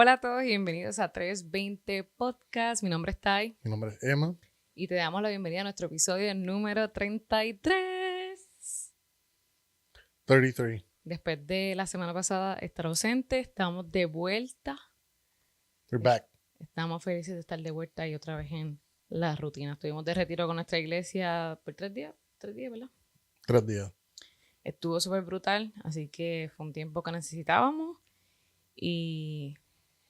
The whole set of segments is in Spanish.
Hola a todos y bienvenidos a 320 Podcast. Mi nombre es Tai. Mi nombre es Emma. Y te damos la bienvenida a nuestro episodio número 33. 33. Después de la semana pasada estar ausente, estamos de vuelta. We're back. Estamos felices de estar de vuelta y otra vez en la rutina. Estuvimos de retiro con nuestra iglesia por 3 días. 3 días, ¿verdad? 3 días. Estuvo súper brutal, así que fue un tiempo que necesitábamos. Y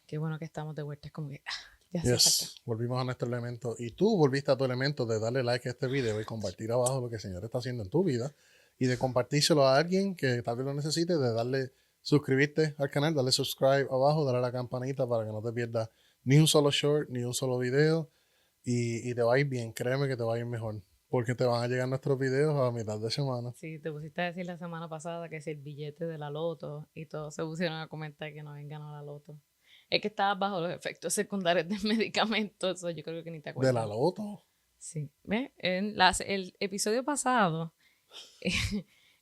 qué bueno que estamos de vuelta. Es como que ya hace falta. Volvimos a nuestro elemento. Y tú volviste a tu elemento de darle like a este video y compartir abajo lo que el Señor está haciendo en tu vida. Y de compartírselo a alguien que tal vez lo necesite, de darle, suscribirte al canal, darle subscribe abajo, darle a la campanita para que no te pierdas ni un solo short, ni un solo video. Y te va a ir bien, créeme que te va a ir mejor. Porque te van a llegar nuestros videos a mitad de semana. Sí, te pusiste a decir la semana pasada que es el billete de la loto y todos se pusieron a comentar que no habían ganado la loto. Es que estabas bajo los efectos secundarios del medicamento, eso yo creo que ni te acuerdas. De la loto. Sí, ¿ves? El episodio pasado,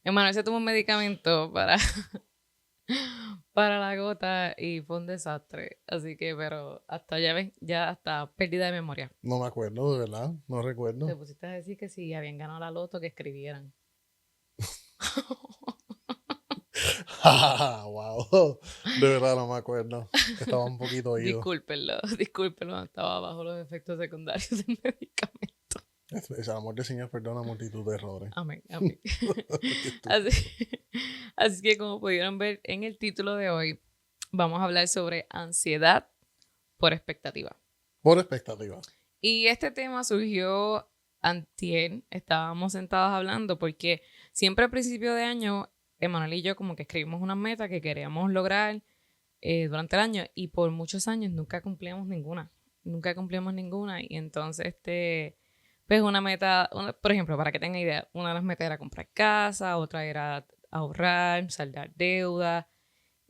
Emanuel se tomó un medicamento para la gota y fue un desastre. Así que, pero hasta ya ves, ya hasta pérdida de memoria. No me acuerdo, de verdad, no Te recuerdo. pusiste a decir que si habían ganado la loto, que escribieran. Wow, de verdad no me acuerdo. Estaba un poquito oído. Discúlpenlo, estaba bajo los efectos secundarios del medicamento. Es el amor del Señor perdona multitud de errores. Amén. Así que como pudieron ver en el título de hoy, vamos a hablar sobre ansiedad por expectativa. Por expectativa. Y este tema surgió antier, estábamos sentados hablando porque siempre a principio de año, Emanuel y yo como que escribimos una meta que queríamos lograr durante el año y por muchos años nunca cumplíamos ninguna. Y entonces pues una meta, por ejemplo, para que tengan idea, una de las metas era comprar casa, otra era ahorrar, saldar deuda,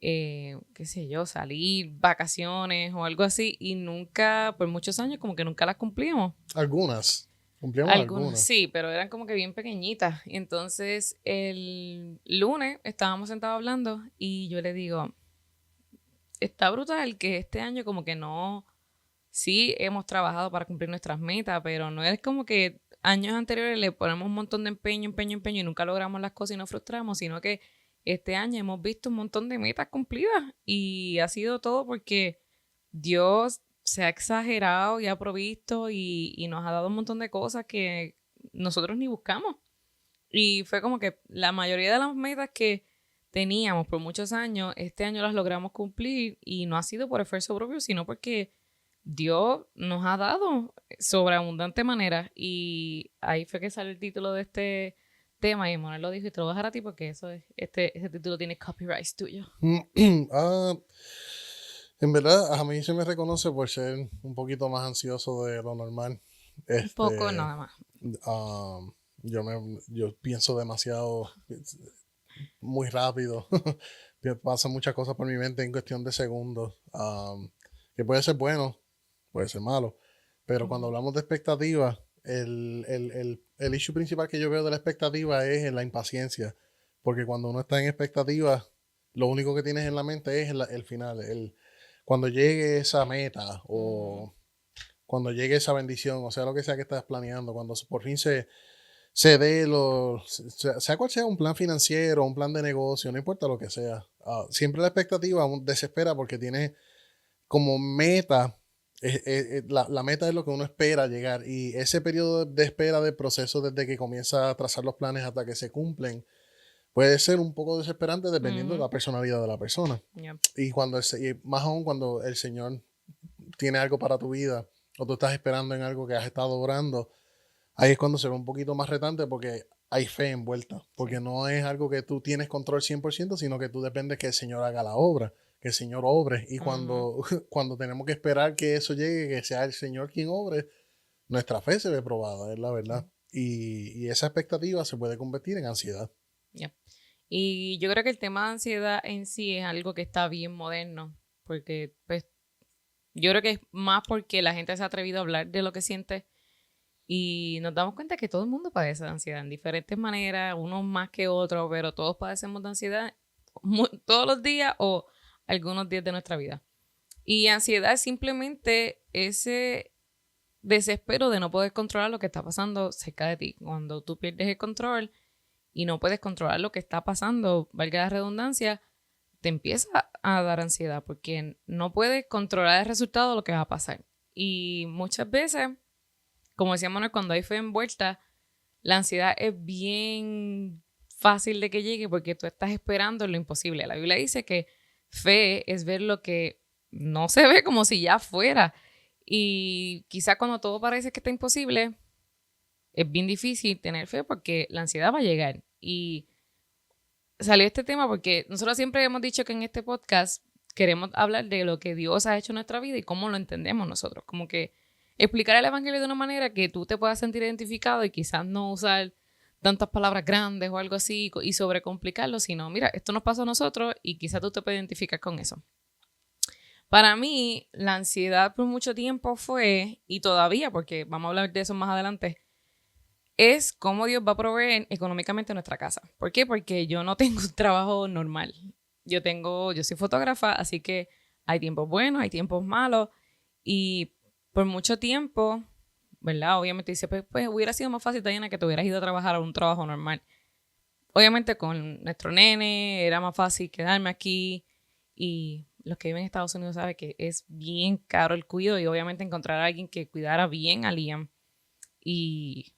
qué sé yo, salir, vacaciones o algo así, y nunca, por muchos años, como que nunca las cumplíamos. Algunas. Cumplíamos algunas. Sí, pero eran como que bien pequeñitas. Y entonces el lunes estábamos sentados hablando y yo le digo, está brutal que este año como que no, sí hemos trabajado para cumplir nuestras metas, pero no es como que años anteriores le ponemos un montón de empeño y nunca logramos las cosas y nos frustramos, sino que este año hemos visto un montón de metas cumplidas y ha sido todo porque Dios se ha exagerado y ha provisto y nos ha dado un montón de cosas que nosotros ni buscamos. Y fue como que la mayoría de las metas que teníamos por muchos años, este año las logramos cumplir y no ha sido por esfuerzo propio, sino porque Dios nos ha dado sobreabundante manera. Y ahí fue que sale el título de este tema y Manuel lo dijo y te lo voy a dejar a ti porque ese título tiene copyright tuyo. En verdad, a mí se me reconoce por ser un poquito más ansioso de lo normal. Un poco nada más. Yo pienso demasiado, muy rápido. Pasan muchas cosas por mi mente en cuestión de segundos. Que puede ser bueno, puede ser malo. Pero cuando hablamos de expectativas, el issue principal que yo veo de la expectativa es la impaciencia. Porque cuando uno está en expectativa, lo único que tienes en la mente es el final. Cuando llegue esa meta o cuando llegue esa bendición, o sea, lo que sea que estás planeando, cuando por fin se dé sea cual sea un plan financiero, un plan de negocio, no importa lo que sea. Siempre la expectativa desespera porque tienes como meta, la meta es lo que uno espera llegar y ese periodo de espera del proceso desde que comienza a trazar los planes hasta que se cumplen puede ser un poco desesperante dependiendo de la personalidad de la persona. Yep. Y más aún cuando el Señor tiene algo para tu vida o tú estás esperando en algo que has estado orando, ahí es cuando se ve un poquito más retante porque hay fe envuelta, porque no es algo que tú tienes control 100%, sino que tú dependes que el Señor haga la obra, que el Señor obre. Y cuando tenemos que esperar que eso llegue, que sea el Señor quien obre, nuestra fe se ve probada, es la verdad. Y esa expectativa se puede convertir en ansiedad. Yep. Y yo creo que el tema de ansiedad en sí es algo que está bien moderno, porque pues yo creo que es más porque la gente se ha atrevido a hablar de lo que siente y nos damos cuenta que todo el mundo padece de ansiedad en diferentes maneras, unos más que otros, pero todos padecemos de ansiedad todos los días o algunos días de nuestra vida. Y ansiedad es simplemente ese desespero de no poder controlar lo que está pasando cerca de ti. Cuando tú pierdes el control y no puedes controlar lo que está pasando, valga la redundancia, te empieza a dar ansiedad porque no puedes controlar el resultado de lo que va a pasar. Y muchas veces, como decía Manuel, cuando hay fe envuelta, la ansiedad es bien fácil de que llegue porque tú estás esperando lo imposible. La Biblia dice que fe es ver lo que no se ve como si ya fuera. Y quizá cuando todo parece que está imposible, es bien difícil tener fe porque la ansiedad va a llegar. Y salió este tema porque nosotros siempre hemos dicho que en este podcast queremos hablar de lo que Dios ha hecho en nuestra vida y cómo lo entendemos nosotros. Como que explicar el evangelio de una manera que tú te puedas sentir identificado y quizás no usar tantas palabras grandes o algo así y sobrecomplicarlo, sino, mira, esto nos pasó a nosotros y quizás tú te puedes identificar con eso. Para mí, la ansiedad por mucho tiempo fue, y todavía, porque vamos a hablar de eso más adelante, es cómo Dios va a proveer económicamente nuestra casa. ¿Por qué? Porque yo no tengo un trabajo normal. Yo soy fotógrafa, así que hay tiempos buenos, hay tiempos malos, y por mucho tiempo, ¿verdad? Obviamente dice, pues hubiera sido más fácil, Diana, que te hubieras ido a trabajar a un trabajo normal. Obviamente con nuestro nene era más fácil quedarme aquí y los que viven en Estados Unidos saben que es bien caro el cuidado y obviamente encontrar a alguien que cuidara bien a Liam y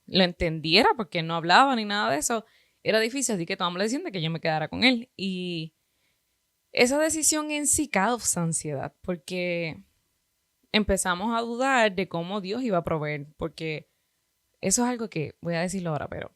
lo entendiera porque no hablaba ni nada de eso, era difícil, así que tomamos la decisión de que yo me quedara con él. Y esa decisión en sí causa ansiedad porque empezamos a dudar de cómo Dios iba a proveer, porque eso es algo que voy a decirlo ahora, pero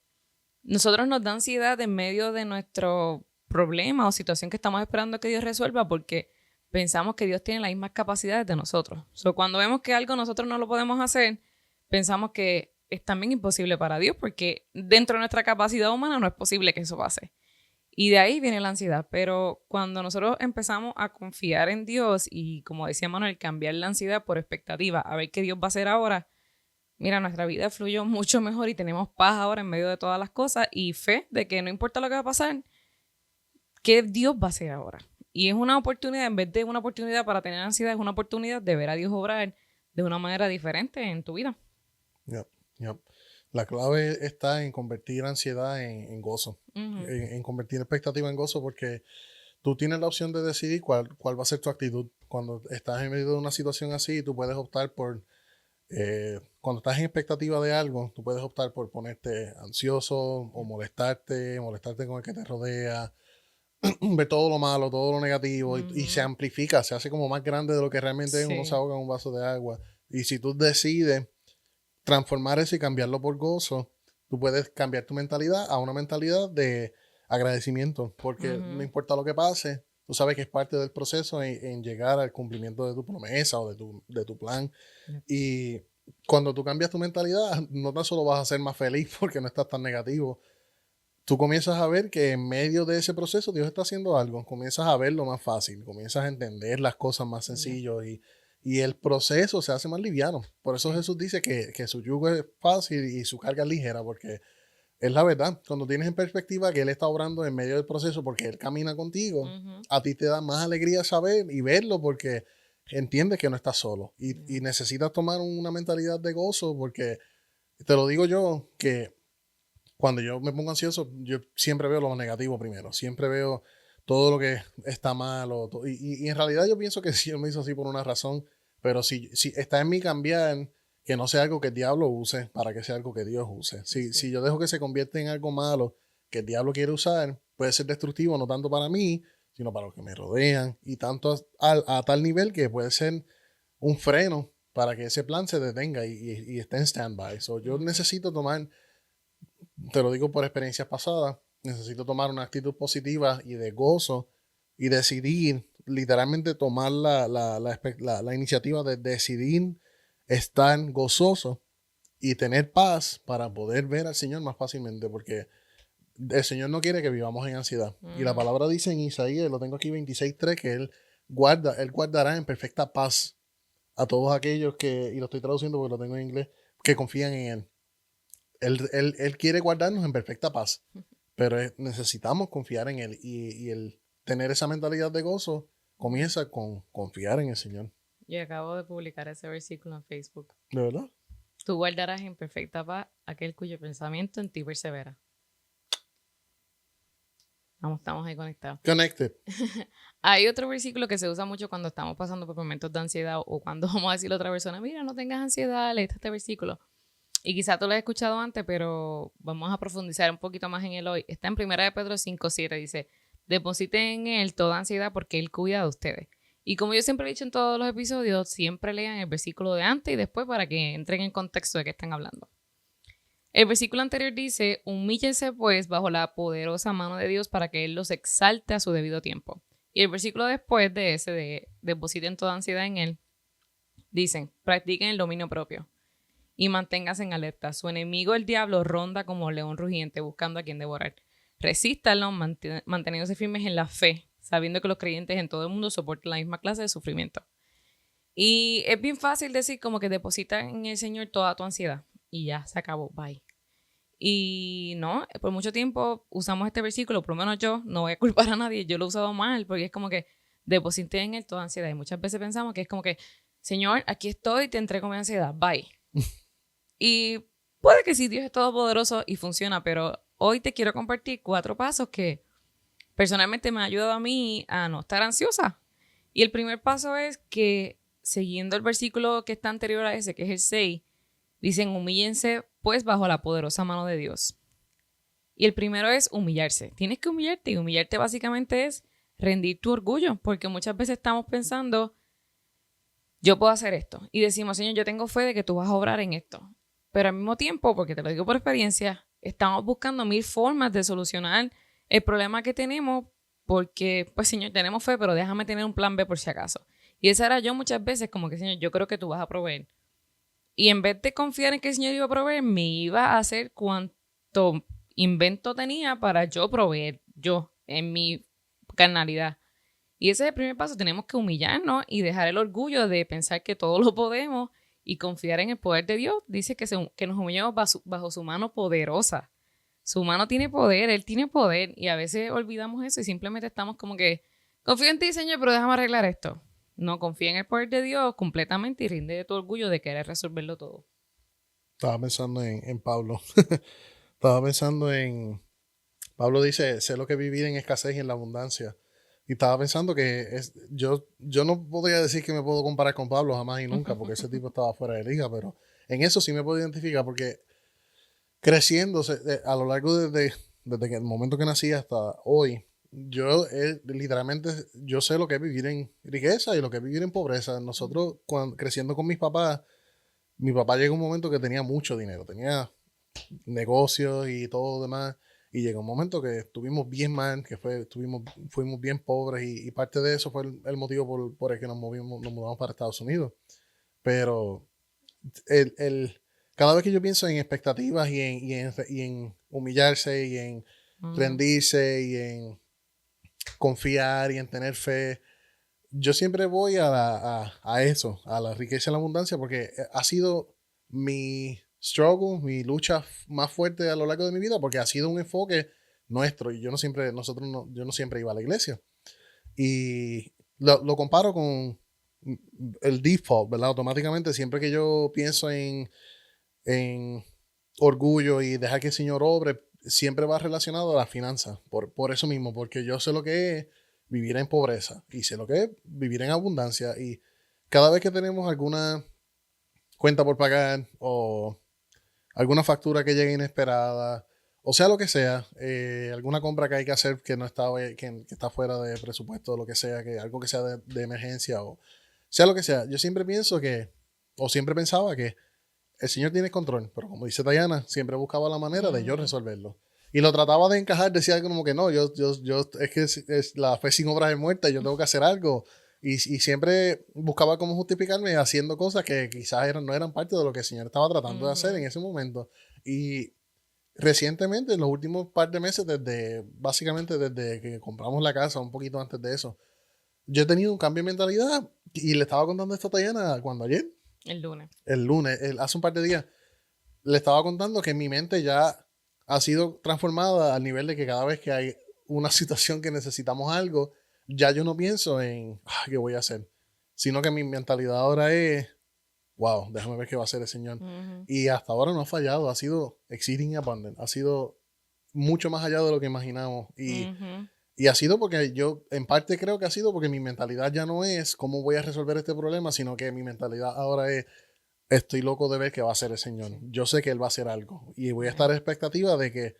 nosotros nos da ansiedad en medio de nuestro problema o situación que estamos esperando que Dios resuelva porque pensamos que Dios tiene las mismas capacidades de nosotros. Cuando vemos que algo nosotros no lo podemos hacer, pensamos que es también imposible para Dios porque dentro de nuestra capacidad humana no es posible que eso pase. Y de ahí viene la ansiedad. Pero cuando nosotros empezamos a confiar en Dios y, como decía Manuel, cambiar la ansiedad por expectativa, a ver qué Dios va a hacer ahora, mira, nuestra vida fluyó mucho mejor y tenemos paz ahora en medio de todas las cosas y fe de que no importa lo que va a pasar, ¿qué Dios va a hacer ahora? Y es una oportunidad, en vez de una oportunidad para tener ansiedad, es una oportunidad de ver a Dios obrar de una manera diferente en tu vida. Yep, yep. La clave está en convertir ansiedad en gozo, Ujú. en convertir expectativa en gozo, porque tú tienes la opción de decidir cuál va a ser tu actitud. Cuando estás en medio de una situación así, tú puedes optar por, cuando estás en expectativa de algo, tú puedes optar por ponerte ansioso o molestarte con el que te rodea, ver todo lo malo, todo lo negativo, y se Ujú. amplifica, se hace como más grande de lo que realmente es, uno se Sí. ahoga en un vaso de agua. Y si tú decides transformar eso y cambiarlo por gozo, tú puedes cambiar tu mentalidad a una mentalidad de agradecimiento, porque no Ujú. importa lo que pase, tú sabes que es parte del proceso en llegar al cumplimiento de tu promesa o de tu plan. Yep. Y cuando tú cambias tu mentalidad, no tan solo vas a ser más feliz porque no estás tan negativo, tú comienzas a ver que en medio de ese proceso Dios está haciendo algo, comienzas a verlo más fácil, comienzas a entender las cosas más Yep. sencillo y el proceso se hace más liviano. Por eso Sí. Jesús dice que su yugo es fácil y su carga es ligera, porque es la verdad. Cuando tienes en perspectiva que Él está obrando en medio del proceso porque Él camina contigo, Ujú. a ti te da más alegría saber y verlo porque entiendes que no estás solo y Yep. necesitas tomar una mentalidad de gozo porque te lo digo yo que cuando yo me pongo ansioso, yo siempre veo lo negativo primero, siempre veo todo lo que está mal. Y en realidad yo pienso que sí, yo me hizo así por una razón, pero si está en mí cambiar, que no sea algo que el diablo use para que sea algo que Dios use. Sí. Si yo dejo que se convierta en algo malo que el diablo quiere usar, puede ser destructivo no tanto para mí, sino para los que me rodean, y tanto a tal nivel que puede ser un freno para que ese plan se detenga y esté en stand-by. Yo Ujú. necesito tomar, te lo digo por experiencias pasadas, necesito tomar una actitud positiva y de gozo y decidir, literalmente tomar la iniciativa de decidir estar gozoso y tener paz para poder ver al Señor más fácilmente, porque el Señor no quiere que vivamos en ansiedad. Y la Ujú. palabra dice en Isaías, lo tengo aquí 26:3, que Él guardará en perfecta paz a todos aquellos que, y lo estoy traduciendo porque lo tengo en inglés, que confían en Él. Él quiere guardarnos en perfecta paz, pero necesitamos confiar en Él y el tener esa mentalidad de gozo comienza con confiar en el Señor. Yo acabo de publicar ese versículo en Facebook. ¿De verdad? Tú guardarás en perfecta paz aquel cuyo pensamiento en ti persevera. Vamos, estamos ahí conectados. Connected. Hay otro versículo que se usa mucho cuando estamos pasando por momentos de ansiedad o cuando vamos a decirle a otra persona, mira, no tengas ansiedad, lee este versículo. Y quizá tú lo has escuchado antes, pero vamos a profundizar un poquito más en él hoy. Está en 1 de Pedro 5:7, dice, depositen en él toda ansiedad porque él cuida de ustedes. Y como yo siempre he dicho en todos los episodios, siempre lean el versículo de antes y después para que entren en contexto de qué están hablando. El versículo anterior dice, humíllense pues bajo la poderosa mano de Dios para que Él los exalte a su debido tiempo. Y el versículo después de ese, de depositen toda ansiedad en Él, dicen, practiquen el dominio propio y manténganse en alerta. Su enemigo, el diablo, ronda como león rugiente buscando a quien devorar. Resístanlo manteniéndose firmes en la fe, sabiendo que los creyentes en todo el mundo soportan la misma clase de sufrimiento. Y es bien fácil decir como que deposita en el Señor toda tu ansiedad y ya se acabó, bye. Y no, por mucho tiempo usamos este versículo, por lo menos yo, no voy a culpar a nadie, yo lo he usado mal, porque es como que deposité en él toda ansiedad. Y muchas veces pensamos que es como que, Señor, aquí estoy, te entrego mi ansiedad, bye. Y puede que sí, Dios es todopoderoso y funciona, pero hoy te quiero compartir 4 pasos que personalmente me han ayudado a mí a no estar ansiosa. Y el primer paso es que, siguiendo el versículo que está anterior a ese, que es el 6, dicen, humíllense pues bajo la poderosa mano de Dios. Y el primero es humillarse. Tienes que humillarte y humillarte básicamente es rendir tu orgullo, porque muchas veces estamos pensando, yo puedo hacer esto. Y decimos, Señor, yo tengo fe de que tú vas a obrar en esto. Pero al mismo tiempo, porque te lo digo por experiencia, estamos buscando 1000 formas de solucionar el problema que tenemos porque, pues, Señor, tenemos fe, pero déjame tener un plan B por si acaso. Y esa era yo muchas veces como que, Señor, yo creo que tú vas a proveer. Y en vez de confiar en que el Señor iba a proveer, me iba a hacer cuanto invento tenía para yo proveer, yo, en mi carnalidad. Y ese es el primer paso, tenemos que humillarnos y dejar el orgullo de pensar que todo lo podemos y confiar en el poder de Dios. Dice que nos humillemos bajo su mano poderosa. Su mano tiene poder, Él tiene poder y a veces olvidamos eso y simplemente estamos como que, confío en ti, Señor, pero déjame arreglar esto. No, confía en el poder de Dios completamente y rinde de tu orgullo de querer resolverlo todo. Estaba pensando en Pablo. Estaba pensando en... Pablo dice, sé lo que vivir en escasez y en la abundancia. Y estaba pensando que yo no podría decir que me puedo comparar con Pablo jamás y nunca, porque ese tipo estaba fuera de liga, pero en eso sí me puedo identificar, porque creciendo a lo largo desde que el momento que nací hasta hoy, yo literalmente, yo sé lo que es vivir en riqueza y lo que es vivir en pobreza. Nosotros, creciendo con mis papás, mi papá llegó un momento que tenía mucho dinero, tenía negocios y todo lo demás. Y llegó un momento que estuvimos bien mal, fuimos bien pobres y parte de eso fue el motivo por el que nos mudamos para Estados Unidos. Pero cada vez que yo pienso en expectativas y en humillarse y en rendirse y en confiar y en tener fe, yo siempre voy a eso, a la riqueza y la abundancia, porque ha sido mi struggle, mi lucha más fuerte a lo largo de mi vida, porque ha sido un enfoque nuestro y yo no siempre iba a la iglesia. Y lo comparo con el default, ¿verdad? Automáticamente, siempre que yo pienso en orgullo y dejar que el Señor obre, siempre va relacionado a las finanzas, por eso mismo, porque yo sé lo que es vivir en pobreza y sé lo que es vivir en abundancia. Y cada vez que tenemos alguna cuenta por pagar o alguna factura que llegue inesperada, o sea lo que sea, alguna compra que hay que hacer que no está, que está fuera de presupuesto, lo que sea, que algo que sea de emergencia o sea lo que sea, yo siempre pienso o siempre pensaba que el Señor tiene control, pero como dice Diana, siempre buscaba la manera de yo resolverlo. Y lo trataba de encajar, decía como que no, es que la fe sin obras es muerta, yo tengo que hacer algo. Y siempre buscaba cómo justificarme haciendo cosas que quizás no eran parte de lo que el Señor estaba tratando de hacer en ese momento. Y recientemente, en los últimos par de meses, básicamente desde que compramos la casa, un poquito antes de eso, yo he tenido un cambio de mentalidad y le estaba contando esto a Diana ayer. El lunes. El lunes, hace un par de días, le estaba contando que mi mente ya ha sido transformada al nivel de que cada vez que hay una situación que necesitamos algo, ya yo no pienso en qué voy a hacer, sino que mi mentalidad ahora es, wow, déjame ver qué va a hacer el Señor. Ujú, Y hasta ahora no ha fallado, ha sido exceeding abundant, ha sido mucho más allá de lo que imaginamos. ujú. Y ha sido porque yo, en parte creo que ha sido porque mi mentalidad ya no es cómo voy a resolver este problema, sino que mi mentalidad ahora es, estoy loco de ver qué va a hacer el Señor. Sí, Yo sé que Él va a hacer algo y voy a estar amén. en expectativa de que,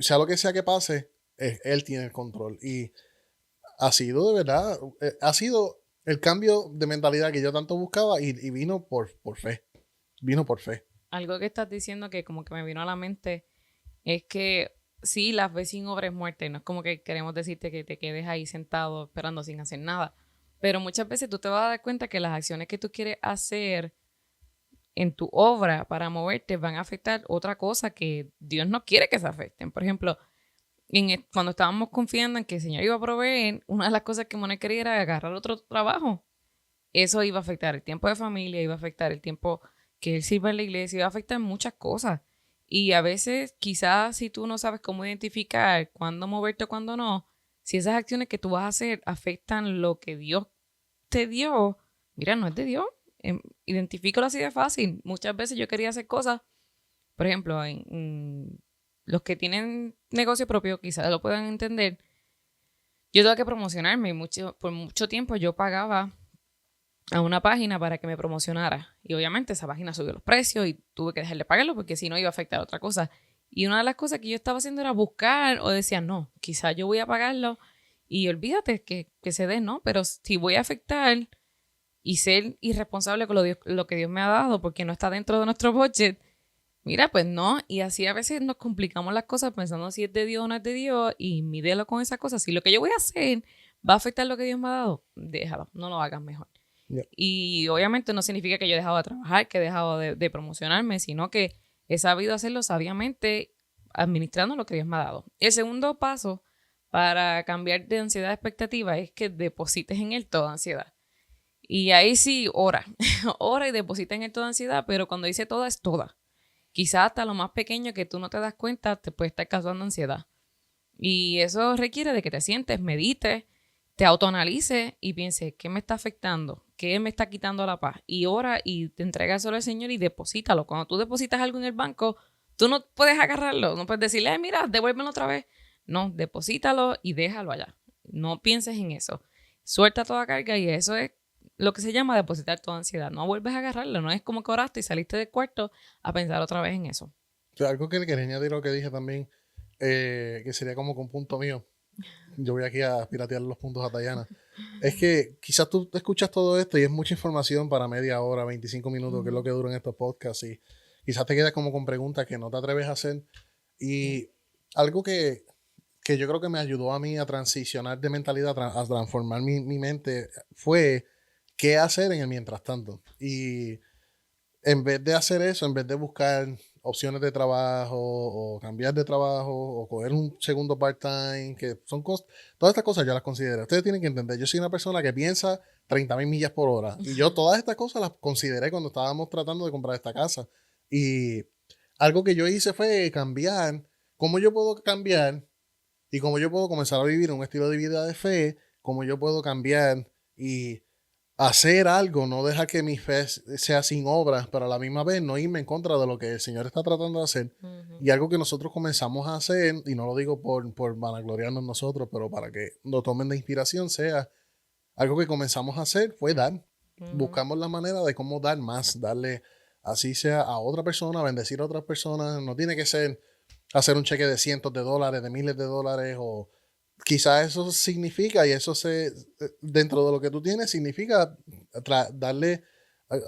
sea lo que sea que pase, Él tiene el control. Y ha sido de verdad, ha sido el cambio de mentalidad que yo tanto buscaba y vino por fe. Vino por fe. Algo que estás diciendo que como que me vino a la mente es que sí, la fe sin obra es muerte. No es como que queremos decirte que te quedes ahí sentado esperando sin hacer nada. Pero muchas veces tú te vas a dar cuenta que las acciones que tú quieres hacer en tu obra para moverte van a afectar otra cosa que Dios no quiere que se afecten. Por ejemplo, cuando estábamos confiando en que el Señor iba a proveer, una de las cosas que Monet quería era agarrar otro trabajo. Eso iba a afectar el tiempo de familia, iba a afectar el tiempo que él sirva en la iglesia, iba a afectar muchas cosas. Y a veces, quizás si tú no sabes cómo identificar cuándo moverte o cuándo no, si esas acciones que tú vas a hacer afectan lo que Dios te dio, mira, no es de Dios. Identifícalo así de fácil. Muchas veces yo quería hacer cosas, por ejemplo, los que tienen negocio propio quizás lo puedan entender. Yo tuve que promocionarme por mucho tiempo yo pagaba a una página para que me promocionara. Y obviamente esa página subió los precios y tuve que dejar de pagarlo porque si no iba a afectar a otra cosa. Y una de las cosas que yo estaba haciendo era buscar o decía, no, quizás yo voy a pagarlo y olvídate que se dé, ¿no? Pero si voy a afectar y ser irresponsable con lo que Dios me ha dado porque no está dentro de nuestro budget, mira, pues no. Y así a veces nos complicamos las cosas pensando si es de Dios o no es de Dios y mídelo con esas cosas. Si lo que yo voy a hacer va a afectar lo que Dios me ha dado, déjalo, no lo hagas mejor. Yeah. Y obviamente no significa que yo he dejado de trabajar, que he dejado de promocionarme, sino que he sabido hacerlo sabiamente administrando lo que Dios me ha dado. El segundo paso para cambiar de ansiedad a expectativa es que deposites en Él toda ansiedad. Y ahí sí, ora, ora y deposita en Él toda ansiedad, pero cuando dice toda es toda. Quizás hasta lo más pequeño que tú no te das cuenta te puede estar causando ansiedad. Y eso requiere de que te sientes, medites, te autoanalices y pienses, ¿qué me está afectando? ¿Qué me está quitando la paz? Y ora y te entregas solo al Señor y deposítalo. Cuando tú depositas algo en el banco, tú no puedes agarrarlo, no puedes decirle, mira, devuélvelo otra vez. No, deposítalo y déjalo allá. No pienses en eso. Suelta toda carga y eso es lo que se llama depositar toda ansiedad. No vuelves a agarrarlo, no es como que oraste y saliste del cuarto a pensar otra vez en eso. O sea, algo que le quería añadir lo que dije también, que sería como con punto mío. Yo voy aquí a piratear los puntos a Tayana. Es que quizás tú escuchas todo esto y es mucha información para media hora, 25 minutos, que es lo que duran estos podcasts. Y quizás te quedas como con preguntas que no te atreves a hacer. Yeah. Y algo que yo creo que me ayudó a mí a transicionar de mentalidad, a transformar mi mente, fue qué hacer en el mientras tanto. Y en vez de hacer eso, en vez de buscar opciones de trabajo o cambiar de trabajo o coger un segundo part-time, que son cosas, todas estas cosas yo las considero. Ustedes tienen que entender, yo soy una persona que piensa 30.000 millas por hora y yo todas estas cosas las consideré cuando estábamos tratando de comprar esta casa. Y algo que yo hice fue cambiar, cómo yo puedo cambiar y cómo yo puedo comenzar a vivir un estilo de vida de fe, cómo yo puedo cambiar y hacer algo, no dejar que mi fe sea sin obras, pero a la misma vez no irme en contra de lo que el Señor está tratando de hacer. Uh-huh. Y algo que nosotros comenzamos a hacer, y no lo digo por vanagloriarnos nosotros, pero para que lo tomen de inspiración, sea algo que comenzamos a hacer fue dar. Uh-huh. Buscamos la manera de cómo dar más, darle así sea a otra persona, bendecir a otras personas. No tiene que ser hacer un cheque de cientos de dólares, de miles de dólares o quizás eso significa, y eso dentro de lo que tú tienes, significa darle,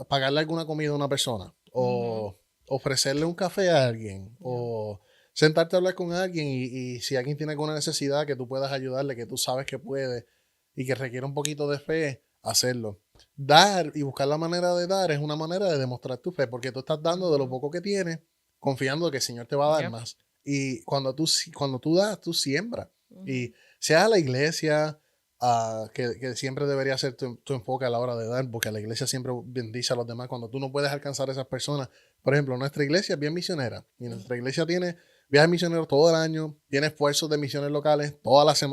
pagarle alguna comida a una persona, Uh-huh. o ofrecerle un café a alguien, Yeah. o sentarte a hablar con alguien y si alguien tiene alguna necesidad que tú puedas ayudarle, que tú sabes que puede y que requiere un poquito de fe, hacerlo. Dar y buscar la manera de dar es una manera de demostrar tu fe, porque tú estás dando de lo Uh-huh. poco que tienes, confiando que el Señor te va a dar Yep. más. Y cuando tú das, tú siembras. Uh-huh. Y sea la iglesia, que siempre debería ser tu enfoque a la hora de dar, porque la iglesia siempre bendice a los demás. Cuando tú no puedes alcanzar a esas personas, por ejemplo, nuestra iglesia es bien misionera, y nuestra iglesia tiene viajes misioneros todo el año, tiene esfuerzos de misiones locales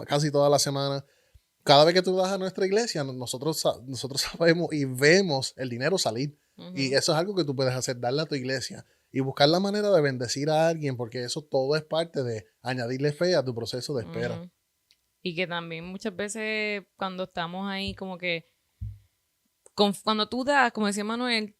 casi toda la semana. cada vez que tú vas a nuestra iglesia, nosotros sabemos y vemos el dinero salir. Y eso es algo que tú puedes hacer, darle a tu iglesia y buscar la manera de bendecir a alguien, porque eso todo es parte de añadirle fe a tu proceso de espera. Y que también muchas veces cuando estamos ahí como que, cuando tú das, como decía Manuel,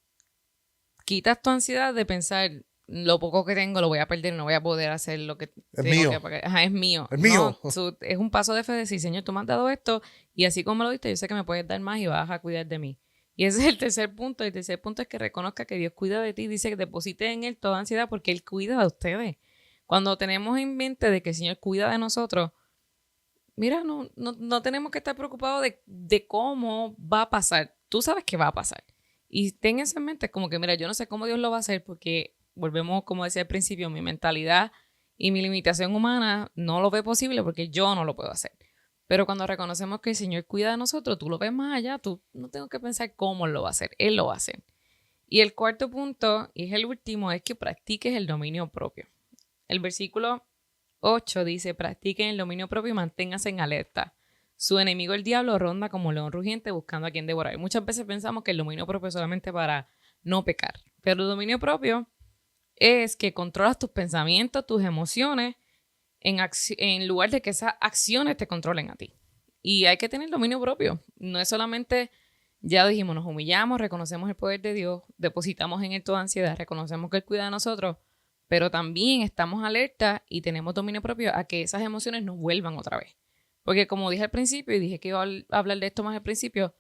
quitas tu ansiedad de pensar, lo poco que tengo lo voy a perder, no voy a poder hacer lo que tengo que pagar. Ajá, es mío. Es No, mío. es un paso de fe de decir, Señor, tú me has dado esto y así como lo diste, yo sé que me puedes dar más y vas a cuidar de mí. Y ese es el tercer punto. El tercer punto es que reconozca que Dios cuida de ti. Dice que deposite en Él toda ansiedad porque Él cuida de ustedes. Cuando tenemos en mente de que el Señor cuida de nosotros, mira, no tenemos que estar preocupados de cómo va a pasar. Tú sabes que va a pasar. Y ten eso en mente, como que, mira, yo no sé cómo Dios lo va a hacer porque volvemos, como decía al principio, mi mentalidad y mi limitación humana no lo ve posible porque yo no lo puedo hacer. Pero cuando reconocemos que el Señor cuida de nosotros, tú lo ves más allá, tú no tengo que pensar cómo Él lo va a hacer, Él lo va a hacer. Y el cuarto punto, y es el último, es que practiques el dominio propio. El versículo 8 dice, practiquen el dominio propio y manténganse en alerta. Su enemigo el diablo ronda como león rugiente buscando a quien devorar. Y muchas veces pensamos que el dominio propio es solamente para no pecar. Pero el dominio propio es que controlas tus pensamientos, tus emociones, en lugar de que esas acciones te controlen a ti. Y hay que tener dominio propio. No es solamente, ya dijimos, nos humillamos, reconocemos el poder de Dios, depositamos en Él toda ansiedad, reconocemos que Él cuida de nosotros, pero también estamos alerta y tenemos dominio propio a que esas emociones no vuelvan otra vez. Porque como dije al principio, y dije que iba a hablar de esto más al principio,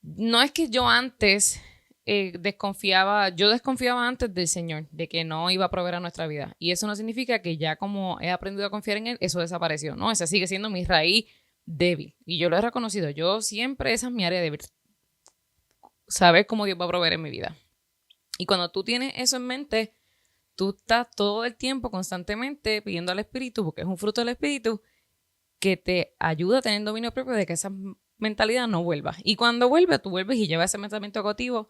no es que yo antes desconfiaba antes del Señor, de que no iba a proveer a nuestra vida. Y eso no significa que ya como he aprendido a confiar en Él, eso desapareció. No, esa sigue siendo mi raíz débil. Y yo lo he reconocido. Yo siempre, esa es mi área débil. Saber cómo Dios va a proveer en mi vida. Y cuando tú tienes eso en mente, tú estás todo el tiempo constantemente pidiendo al Espíritu, porque es un fruto del Espíritu, que te ayuda a tener dominio propio de que esa mentalidad no vuelva. Y cuando vuelve, tú vuelves y llevas ese pensamiento cautivo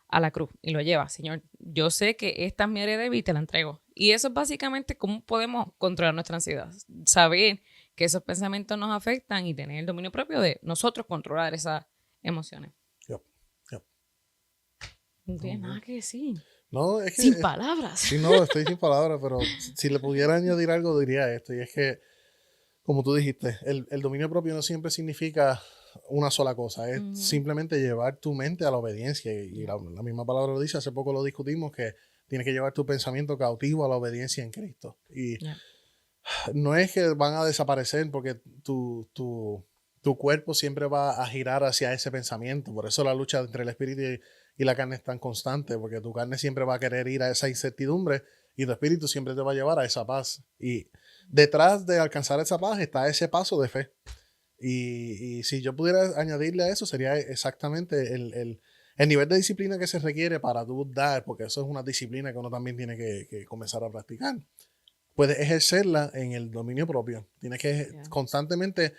a la cruz y lo llevas. Señor, yo sé que esta es mi área débil y te la entrego. Y eso es básicamente cómo podemos controlar nuestra ansiedad. Saber que esos pensamientos nos afectan y tener el dominio propio de nosotros controlar esas emociones. Yep. No tiene nada que decir. No, es que, sin palabras. Sí, no, estoy sin palabras, pero si le pudiera añadir algo, diría esto. Y es que, como tú dijiste, el dominio propio no siempre significa una sola cosa. Es simplemente llevar tu mente a la obediencia. Y la misma palabra lo dice, hace poco lo discutimos, que tienes que llevar tu pensamiento cautivo a la obediencia en Cristo. Y no es que van a desaparecer porque tu cuerpo siempre va a girar hacia ese pensamiento. Por eso la lucha entre el espíritu y la carne es tan constante, porque tu carne siempre va a querer ir a esa incertidumbre y tu espíritu siempre te va a llevar a esa paz. Y detrás de alcanzar esa paz está ese paso de fe. Y si yo pudiera añadirle a eso, sería exactamente el nivel de disciplina que se requiere para tú dar, porque eso es una disciplina que uno también tiene que comenzar a practicar. Puedes ejercerla en el dominio propio. Tienes que constantemente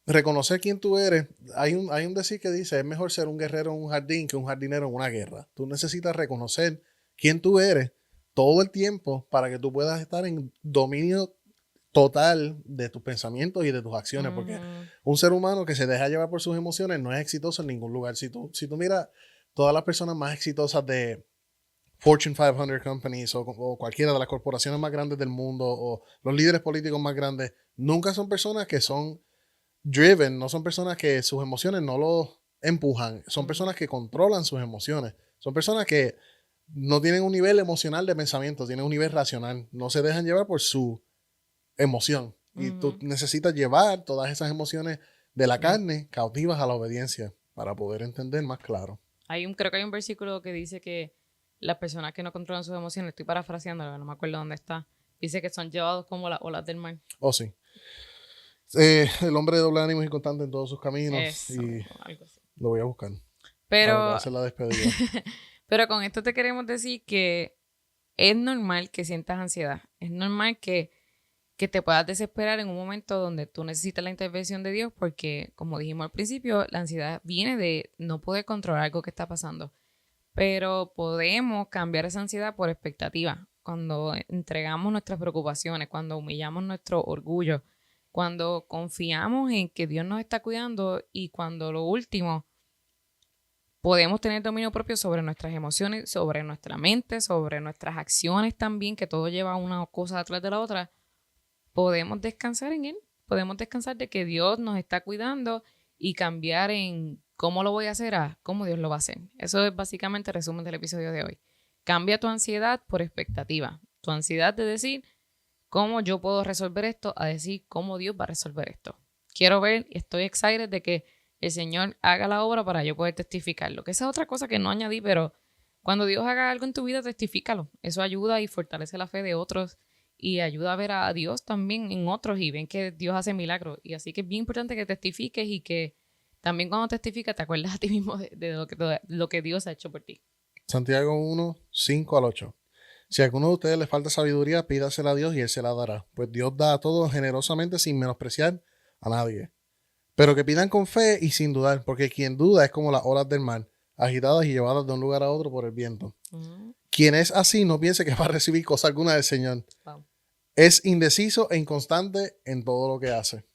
reconocer quién tú eres. Hay un decir que dice, es mejor ser un guerrero en un jardín que un jardinero en una guerra. Tú necesitas reconocer quién tú eres todo el tiempo para que tú puedas estar en dominio total de tus pensamientos y de tus acciones, porque un ser humano que se deja llevar por sus emociones no es exitoso en ningún lugar. Si tú miras todas las personas más exitosas de Fortune 500 companies o cualquiera de las corporaciones más grandes del mundo o los líderes políticos más grandes, nunca son personas que son driven, no son personas que sus emociones no los empujan, son personas que controlan sus emociones, son personas que no tienen un nivel emocional de pensamiento, tienen un nivel racional, no se dejan llevar por su emoción. Y tú necesitas llevar todas esas emociones de la carne cautivas a la obediencia para poder entender más claro. Creo que hay un versículo que dice que las personas que no controlan sus emociones, estoy parafraseando, no me acuerdo dónde está, dice que son llevados como las olas del mar. Oh, sí. El hombre de doble ánimo es inconstante en todos sus caminos. Eso, y algo así. Lo voy a buscar. Pero, hacer la despedida. Pero con esto te queremos decir que es normal que sientas ansiedad. Es normal que te puedas desesperar en un momento donde tú necesitas la intervención de Dios porque, como dijimos al principio, la ansiedad viene de no poder controlar algo que está pasando. Pero podemos cambiar esa ansiedad por expectativa. Cuando entregamos nuestras preocupaciones, cuando humillamos nuestro orgullo Cuando confiamos en que Dios nos está cuidando y cuando lo último, podemos tener dominio propio sobre nuestras emociones, sobre nuestra mente, sobre nuestras acciones también, que todo lleva una cosa atrás de la otra, podemos descansar en Él. Podemos descansar de que Dios nos está cuidando y cambiar en cómo lo voy a hacer a cómo Dios lo va a hacer. Eso es básicamente el resumen del episodio de hoy. Cambia tu ansiedad por expectativa. Tu ansiedad de decir cómo yo puedo resolver esto a decir cómo Dios va a resolver esto. Quiero ver y estoy excited de que el Señor haga la obra para yo poder testificarlo. Que esa es otra cosa que no añadí, pero cuando Dios haga algo en tu vida, testifícalo. Eso ayuda y fortalece la fe de otros y ayuda a ver a Dios también en otros y ven que Dios hace milagros. Y así que es bien importante que testifiques y que también cuando testificas te acuerdas a ti mismo de lo que Dios ha hecho por ti. Santiago 1, 5 al 8. Si a alguno de ustedes le falta sabiduría, pídasela a Dios y Él se la dará, pues Dios da a todos generosamente sin menospreciar a nadie. Pero que pidan con fe y sin dudar, porque quien duda es como las olas del mar, agitadas y llevadas de un lugar a otro por el viento. Quien es así no piense que va a recibir cosa alguna del Señor. Wow. Es indeciso e inconstante en todo lo que hace.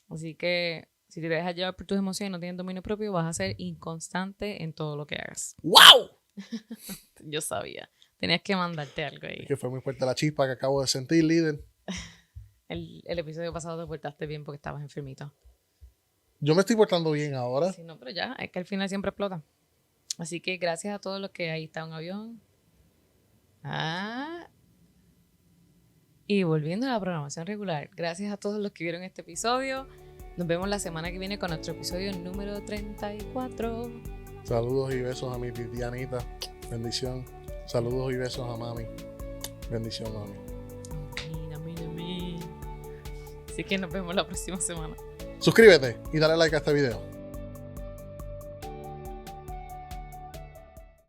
Así que si te dejas llevar por tus emociones y no tienes dominio propio, vas a ser inconstante en todo lo que hagas. ¡Wow! Yo sabía. Tenías que mandarte algo ahí. Es que fue muy fuerte la chispa que acabo de sentir, líder. El episodio pasado te portaste bien porque estabas enfermito. Yo me estoy portando bien ahora. Sí, no, pero ya, es que al final siempre explota. Así que gracias a todos los que ahí está un avión. Y volviendo a la programación regular, gracias a todos los que vieron este episodio. Nos vemos la semana que viene con nuestro episodio número 34. Saludos y besos a mi Dianita. Bendición. Saludos y besos a mami. Bendición, mami. Mira. Así que nos vemos la próxima semana. Suscríbete y dale like a este video.